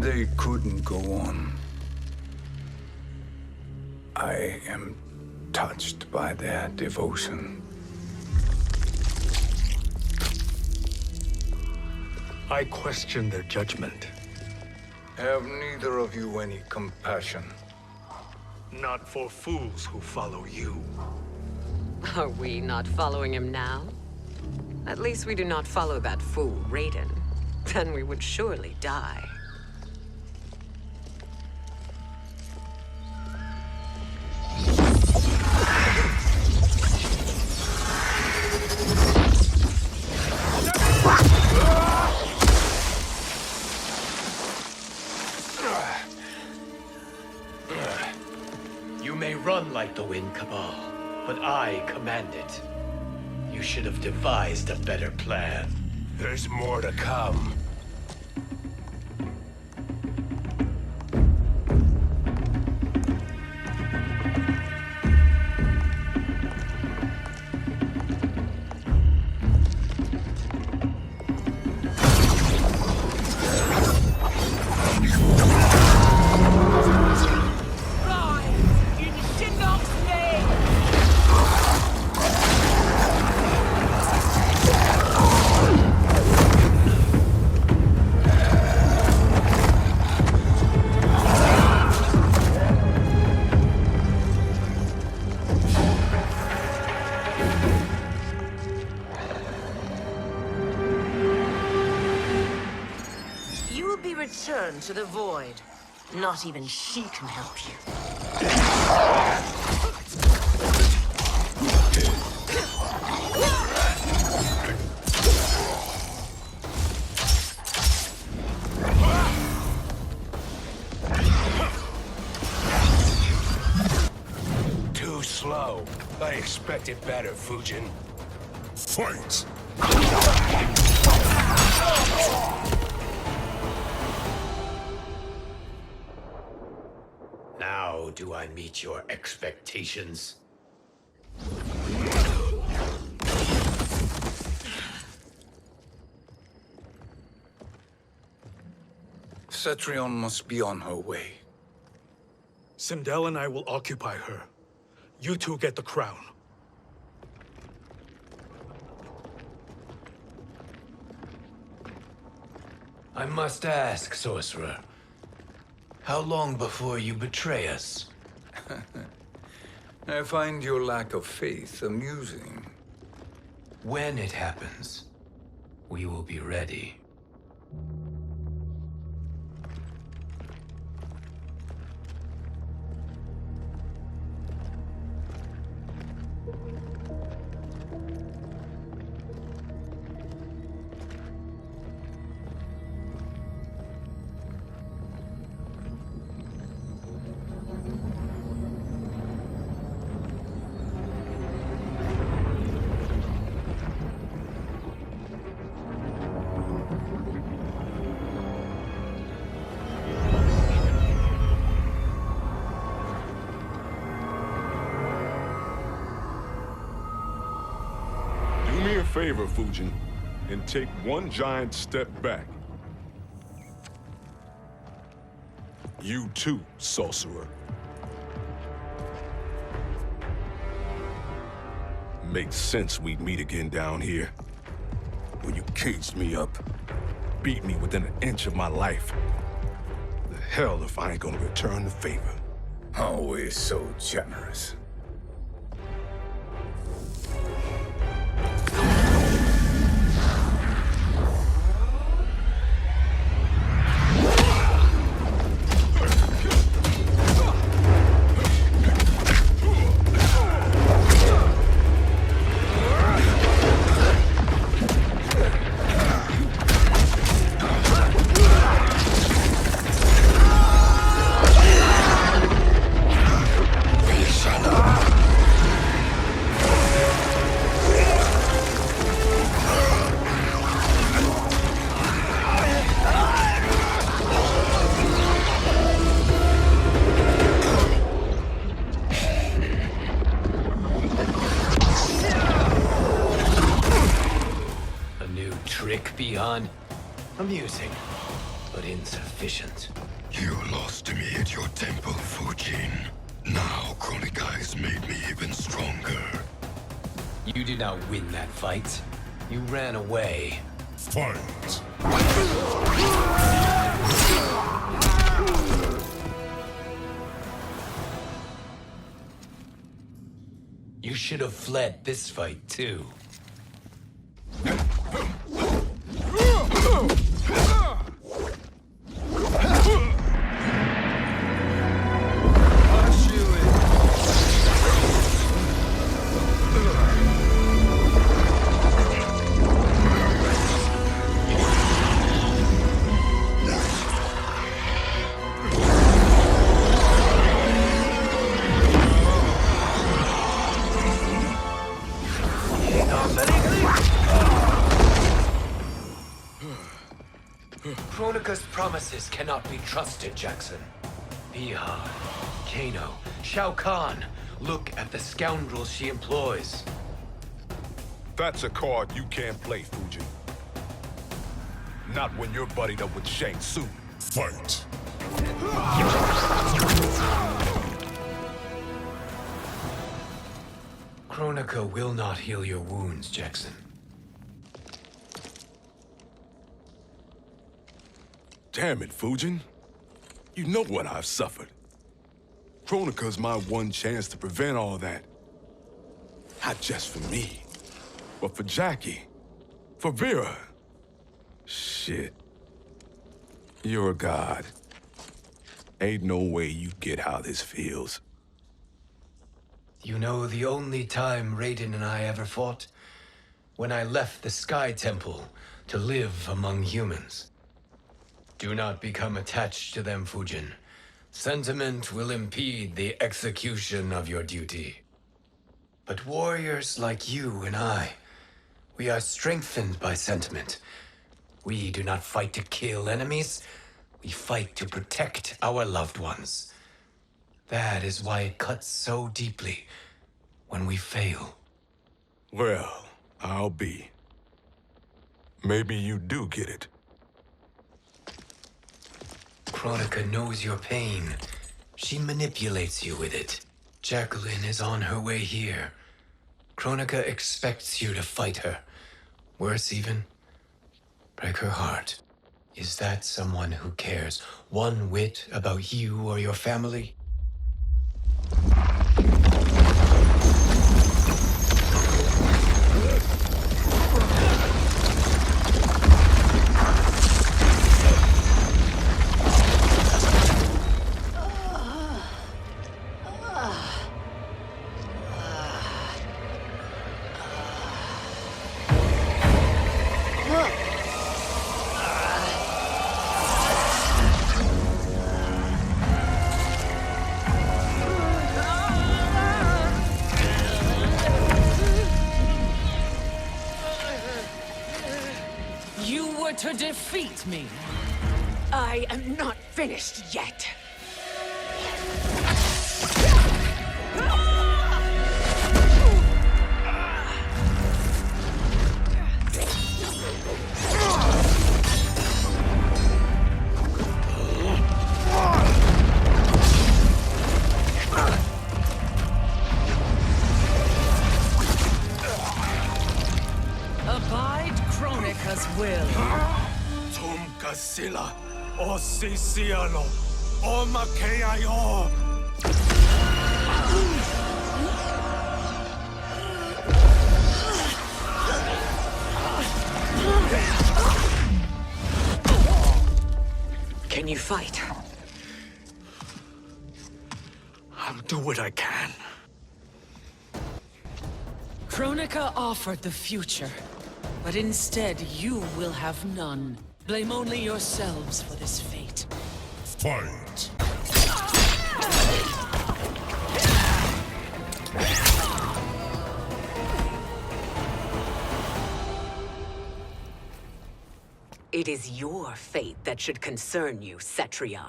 They couldn't go on. I am touched by their devotion. I question their judgment. Have neither of you any compassion? Not for fools who follow you. Are we not following him now? At least we do not follow that fool, Raiden. Then we would surely die. You may run like the wind, Cabal, but I command it. You should have devised a better plan. There's more to come. Return to the void. Not even she can help you. Too slow. I expected better, Fujin. Fight! Now do I meet your expectations? Cetrion must be on her way. Sindel and I will occupy her. You two get the crown. I must ask, sorcerer. How long before you betray us? I find your lack of faith amusing. When it happens, we will be ready. Favor, Fujin, and take one giant step back. You too, sorcerer. Makes sense we'd meet again down here. When you caged me up, beat me within an inch of my life. The hell if I ain't gonna return the favor. Always so generous. Beyond amusing. but insufficient. You lost to me at your temple, Fujin. Now Kronika has made me even stronger. You did not win that fight. You ran away. Fight! You should have fled this fight, too. Kronika's promises cannot be trusted, Jackson. Biha, Kano, Shao Kahn. Look at the scoundrels she employs. That's a card you can't play, Fujin. Not when you're buddied up with Shang Tsung. Fight! Kronika will not heal your wounds, Jackson. Damn it, Fujin. You know what I've suffered. Kronika's my one chance to prevent all that. Not just for me, but for Jackie, for Vera. Shit. You're a god. Ain't no way you get how this feels. You know the only time Raiden and I ever fought? When I left the Sky Temple to live among humans. Do not become attached to them, Fujin. Sentiment will impede the execution of your duty. But warriors like you and I, we are strengthened by sentiment. We do not fight to kill enemies. We fight to protect our loved ones. That is why it cuts so deeply when we fail. Well, I'll be. Maybe you do get it. Kronika knows your pain. She manipulates you with it. Jacqueline is on her way here. Kronika expects you to fight her. Worse even, break her heart. Is that someone who cares one whit about you or your family? To defeat me. I am not finished yet. Abide Kronika's will. Sila, o Sisialo, o Makeayo. Can you fight? I'll do what I can. Kronika offered the future, but instead you will have none. Blame only yourselves for this fate. Fight! It is your fate that should concern you, Cetrion.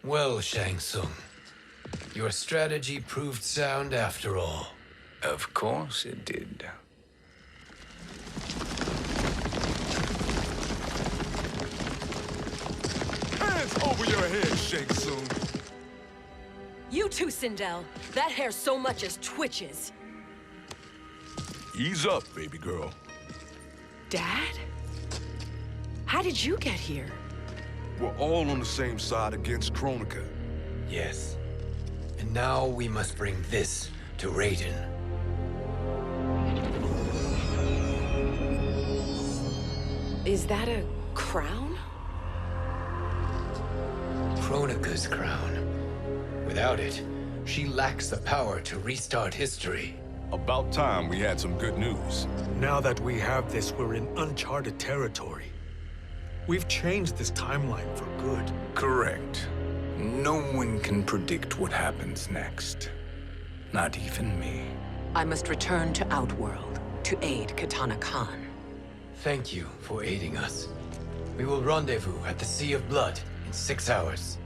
Well, Shang Tsung, your strategy proved sound after all. Of course it did. Hands over your head, Shang Tsung. You too, Sindel. That hair so much as twitches. Ease up, baby girl. Dad? How did you get here? We're all on the same side against Kronika. Yes. And now we must bring this to Raiden. Is that a crown? Kronika's crown. Without it, she lacks the power to restart history. About time we had some good news. Now that we have this, we're in uncharted territory. We've changed this timeline for good. Correct. No one can predict what happens next. Not even me. I must return to Outworld to aid Katana Khan. Thank you for aiding us. We will rendezvous at the Sea of Blood in 6 hours.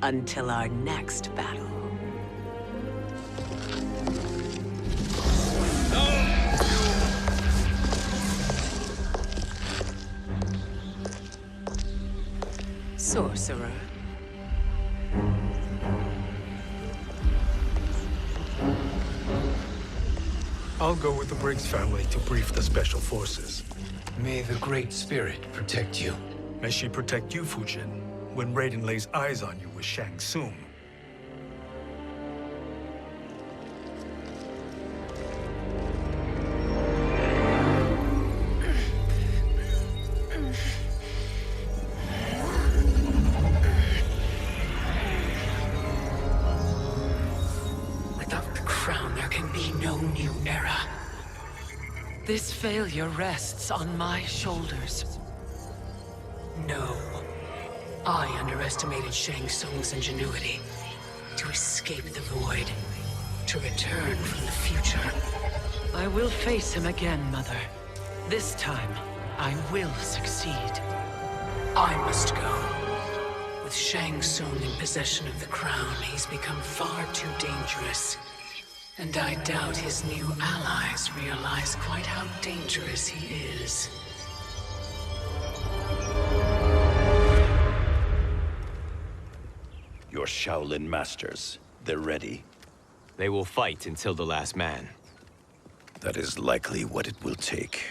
Until our next battle. Sorcerer. I'll go with the Briggs family to brief the Special Forces. May the Great Spirit protect you. May she protect you, Fujin, when Raiden lays eyes on you with Shang Tsung. Without the crown, there can be no new era. This failure rests on my shoulders. No. I underestimated Shang Tsung's ingenuity. To escape the void. To return from the future. I will face him again, Mother. This time, I will succeed. I must go. With Shang Tsung in possession of the crown, he's become far too dangerous. And I doubt his new allies realize quite how dangerous he is. Your Shaolin masters, they're ready. They will fight until the last man. That is likely what it will take.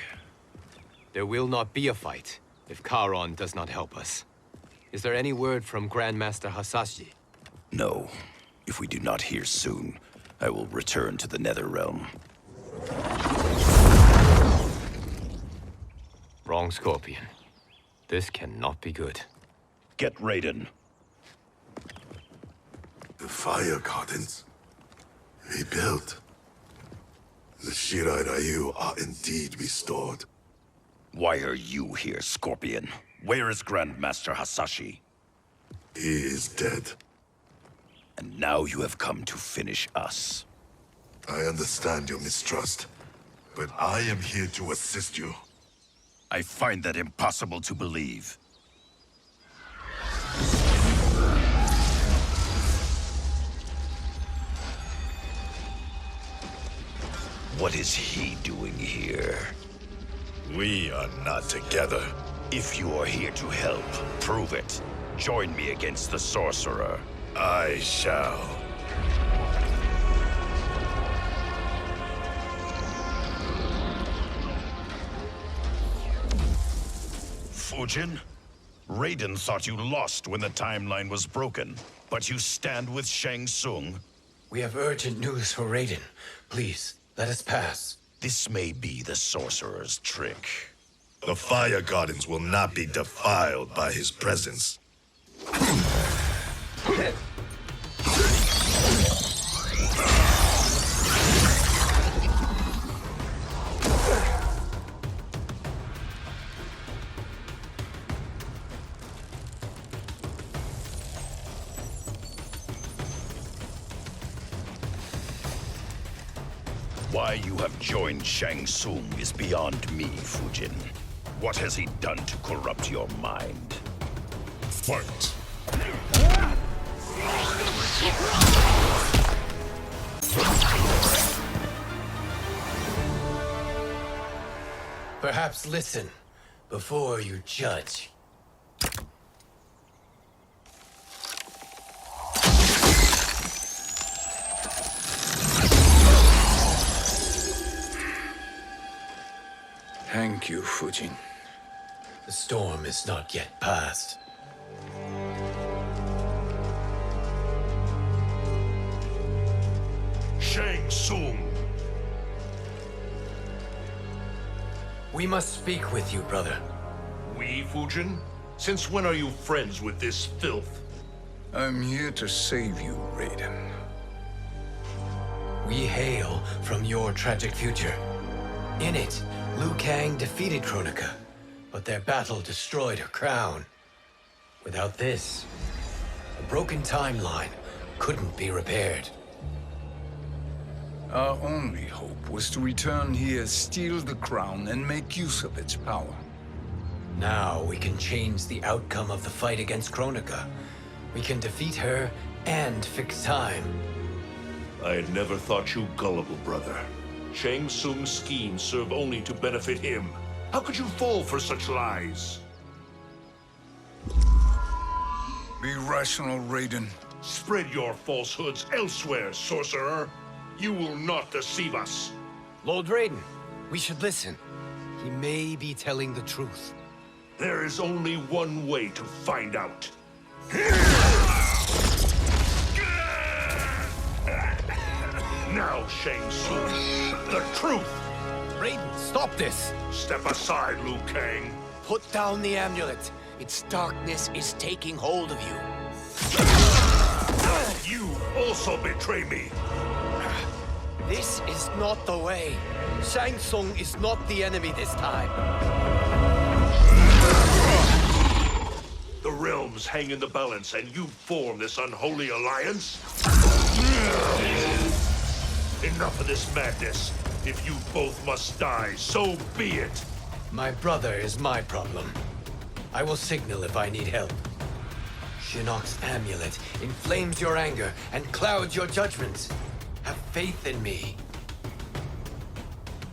There will not be a fight if Charon does not help us. Is there any word from Grandmaster Hasashi? No. If we do not hear soon, I will return to the Netherrealm. Wrong, Scorpion. This cannot be good. Get Raiden. The fire gardens. Rebuilt. The Shirai Ryu are indeed restored. Why are you here, Scorpion? Where is Grandmaster Hasashi? He is dead. And now you have come to finish us. I understand your mistrust, but I am here to assist you. I find that impossible to believe. What is he doing here? We are not together. If you are here to help, prove it. Join me against the Sorcerer. I shall. Fujin? Raiden thought you lost when the timeline was broken, but you stand with Shang Tsung. We have urgent news for Raiden. Please, let us pass. This may be the Sorcerer's trick. The fire gardens will not be defiled by his presence. Why you have joined Shang Tsung is beyond me, Fujin. What has he done to corrupt your mind? Fight! Perhaps listen before you judge. Thank you, Fujin. The storm is not yet past. Shang Tsung. We must speak with you, brother. We, Fujin? Since when are you friends with this filth? I'm here to save you, Raiden. We hail from your tragic future. In it, Liu Kang defeated Kronika, but their battle destroyed her crown. Without this, a broken timeline couldn't be repaired. Our only hope was to return here, steal the crown, and make use of its power. Now we can change the outcome of the fight against Kronika. We can defeat her and fix time. I had never thought you gullible, brother. Shang Tsung's schemes serve only to benefit him. How could you fall for such lies? Be rational, Raiden. Spread your falsehoods elsewhere, sorcerer. You will not deceive us. Lord Raiden, we should listen. He may be telling the truth. There is only one way to find out. Now, Shang Tsung, the truth! Raiden, stop this! Step aside, Liu Kang. Put down the amulet. Its darkness is taking hold of you. You also betray me. This is not the way. Shang Tsung is not the enemy this time. The realms hang in the balance, and you form this unholy alliance? Enough of this madness. If you both must die, so be it. My brother is my problem. I will signal if I need help. Shinnok's amulet inflames your anger and clouds your judgments. Have faith in me.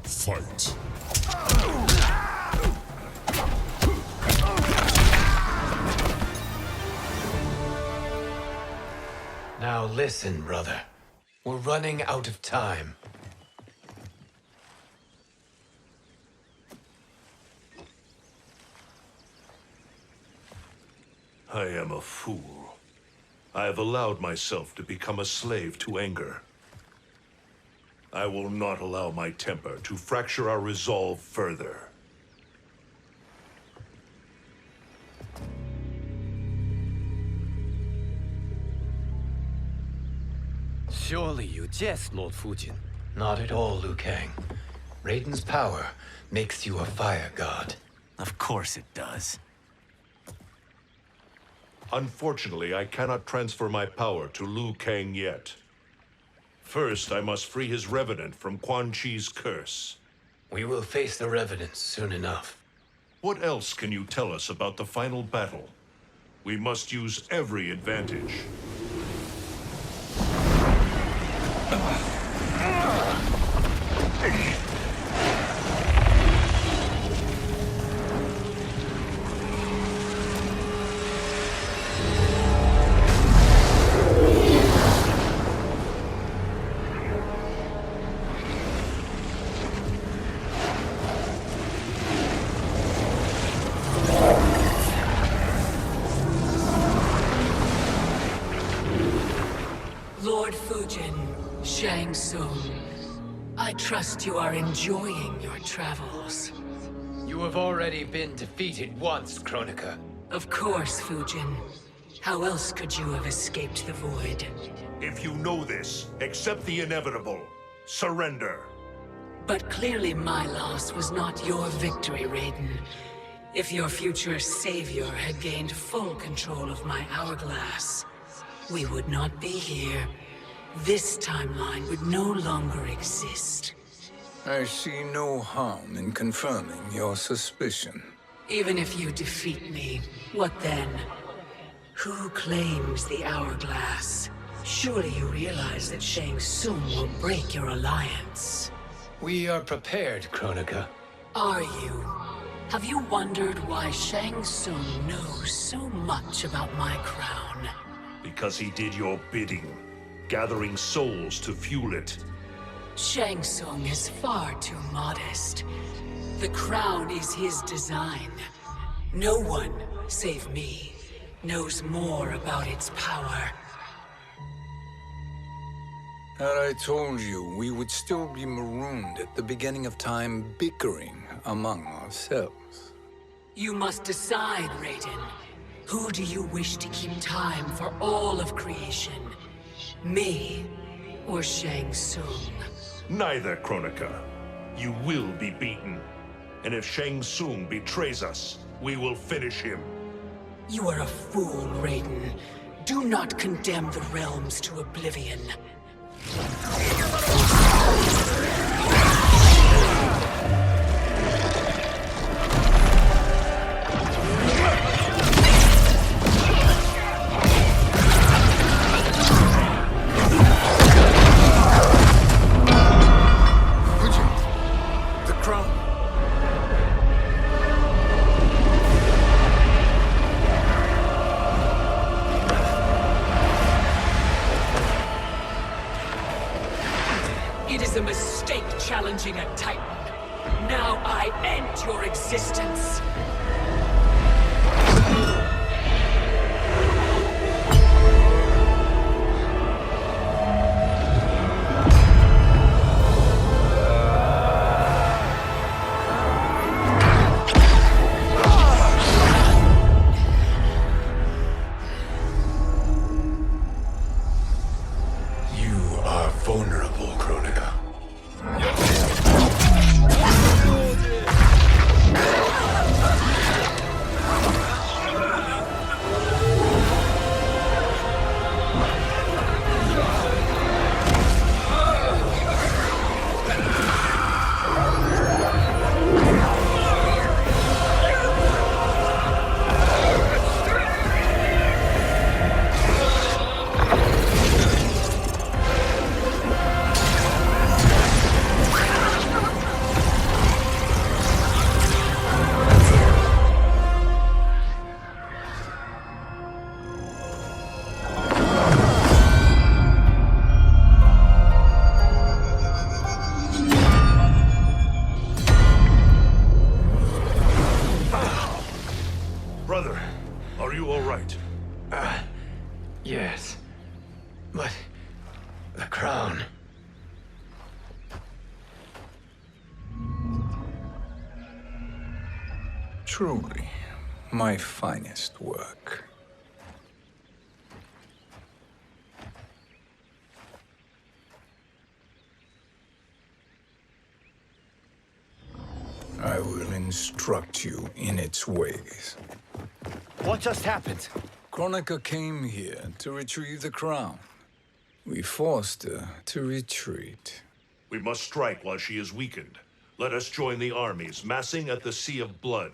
Fight. Now listen, brother. We're running out of time. I am a fool. I have allowed myself to become a slave to anger. I will not allow my temper to fracture our resolve further. Surely you jest, Lord Fujin. Not at all, Liu Kang. Raiden's power makes you a fire god. Of course it does. Unfortunately, I cannot transfer my power to Liu Kang yet. First, I must free his Revenant from Quan Chi's curse. We will face the Revenants soon enough. What else can you tell us about the final battle? We must use every advantage. Lord Fujin, Shang Tsung, I trust you are enjoying your travels. You have already been defeated once, Kronika. Of course, Fujin. How else could you have escaped the void? If you know this, accept the inevitable. Surrender. But clearly my loss was not your victory, Raiden. If your future savior had gained full control of my hourglass, we would not be here. This timeline would no longer exist. I see no harm in confirming your suspicion. Even if you defeat me, what then? Who claims the hourglass? Surely you realize that Shang Tsung will break your alliance. We are prepared, Kronika. Are you? Have you wondered why Shang Tsung knows so much about my crown? Because he did your bidding, gathering souls to fuel it. Shang Tsung is far too modest. The crown is his design. No one, save me, knows more about its power. Had I told you, we would still be marooned at the beginning of time, bickering among ourselves. You must decide, Raiden. Who do you wish to keep time for all of creation? Me or Shang Tsung? Neither, Kronika. You will be beaten. And if Shang Tsung betrays us, we will finish him. You are a fool, Raiden. Do not condemn the realms to oblivion. The crown. It is a mistake challenging a Titan. Now I end your existence. You are vulnerable, Kronika. Brother, are you all right? Yes. But the crown. Truly, my finest work. I will instruct you in its ways. What just happened? Kronika came here to retrieve the crown. We forced her to retreat. We must strike while she is weakened. Let us join the armies, massing at the Sea of Blood.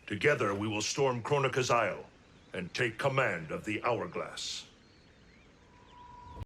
Together we will storm Kronika's Isle and take command of the Hourglass.